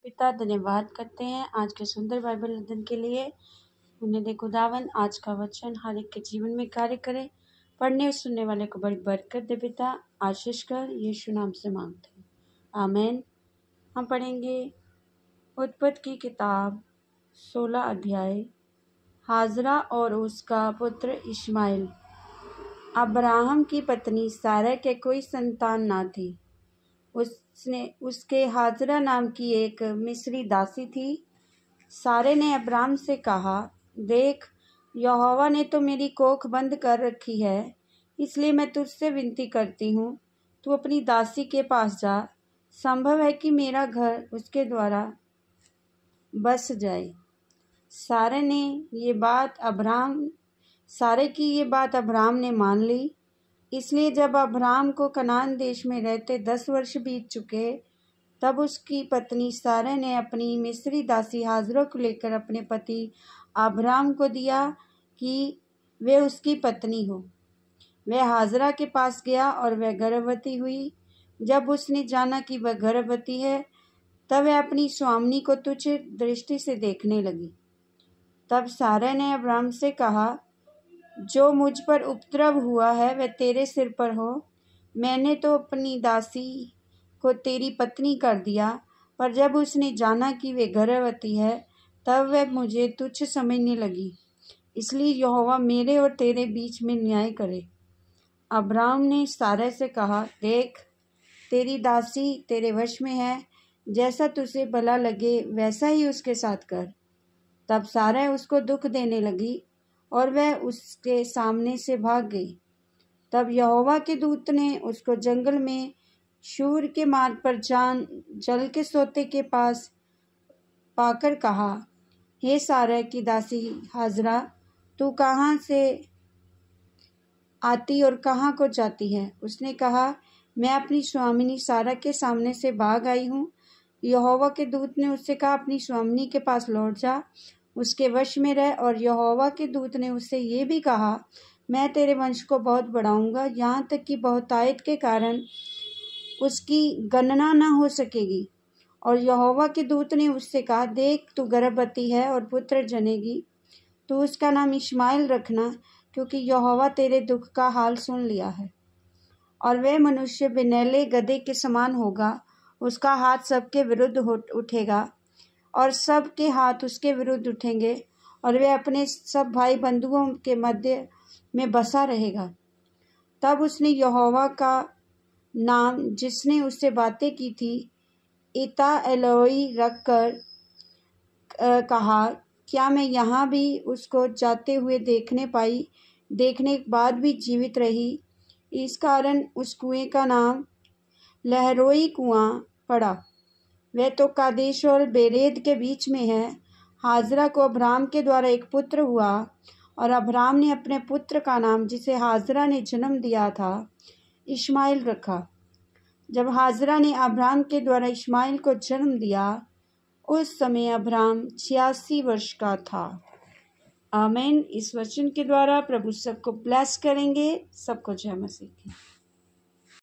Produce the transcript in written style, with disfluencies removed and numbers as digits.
पिता धन्यवाद करते हैं आज के सुंदर बाइबल अध्ययन के लिए। उन्हें दे खुदावन आज का वचन हर एक के जीवन में कार्य करे, पढ़ने और सुनने वाले को बड़ी बरकत दे। पिता आशीष कर यीशु नाम से मांगते हैं, आमीन। हम पढ़ेंगे उत्पत्ति की किताब 16 अध्याय। हाजरा और उसका पुत्र इश्माएल। अब्राहम की पत्नी सारा के कोई संतान ना थी। उसके हाजरा नाम की एक मिस्री दासी थी। सारे ने अब्राहम से कहा, देख, यहोवा ने तो मेरी कोख बंद कर रखी है, इसलिए मैं तुझसे विनती करती हूँ, तू अपनी दासी के पास जा। संभव है कि मेरा घर उसके द्वारा बस जाए। सारे की ये बात अब्राहम ने मान ली। इसलिए जब अब्राहम को कनान देश में रहते 10 वर्ष बीत चुके, तब उसकी पत्नी सारा ने अपनी मिस्री दासी हाजरा को लेकर अपने पति अब्राहम को दिया कि वे उसकी पत्नी हो। वह हाजरा के पास गया और वह गर्भवती हुई। जब उसने जाना कि वह गर्भवती है, तब वह अपनी स्वामिनी को तुच्छ दृष्टि से देखने लगी। तब सारा ने अब्राहम से कहा, जो मुझ पर उपद्रव हुआ है वह तेरे सिर पर हो। मैंने तो अपनी दासी को तेरी पत्नी कर दिया, पर जब उसने जाना कि वे गर्भवती है, तब वह मुझे तुच्छ समझने लगी। इसलिए यहोवा मेरे और तेरे बीच में न्याय करे। अब्राहम ने सारा से कहा, देख, तेरी दासी तेरे वश में है, जैसा तुझे भला लगे वैसा ही उसके साथ कर। तब सारा उसको दुख देने लगी और वह उसके सामने से भाग गई। तब यहोवा के दूत ने उसको जंगल में शूर के मार्ग पर जल के सोते के पास पाकर कहा, हे सारा की दासी हाजरा, तू कहाँ से आती और कहाँ को जाती है? उसने कहा, मैं अपनी स्वामिनी सारा के सामने से भाग आई हूँ। यहोवा के दूत ने उससे कहा, अपनी स्वामिनी के पास लौट जा, उसके वश में रह। और यहोवा के दूत ने उससे ये भी कहा, मैं तेरे वंश को बहुत बढ़ाऊंगा, यहाँ तक कि बहुतायत के कारण उसकी गणना न हो सकेगी। और यहोवा के दूत ने उससे कहा, देख, तू गर्भवती है और पुत्र जनेगी। तू उसका नाम इश्माएल रखना, क्योंकि यहोवा तेरे दुख का हाल सुन लिया है। और वह मनुष्य बिनैले गधे के समान होगा। उसका हाथ सबके विरुद्ध उठेगा और सब के हाथ उसके विरुद्ध उठेंगे, और वह अपने सब भाई बंधुओं के मध्य में बसा रहेगा। तब उसने यहोवा का नाम, जिसने उससे बातें की थी, इता एलोई रख कर कहा, क्या मैं यहाँ भी उसको जाते हुए देखने के बाद भी जीवित रही? इस कारण उस कुएं का नाम लहरोई कुआं पड़ा। वह तो कादेश और बेरेद के बीच में है। हाजरा को अब्राहम के द्वारा एक पुत्र हुआ, और अब्राहम ने अपने पुत्र का नाम, जिसे हाजरा ने जन्म दिया था, इश्माएल रखा। जब हाजरा ने अब्राहम के द्वारा इश्माएल को जन्म दिया, उस समय अब्राहम 86 वर्ष का था। आमीन। इस वचन के द्वारा प्रभु सबको ब्लेस करेंगे। सबको जय मसीह की।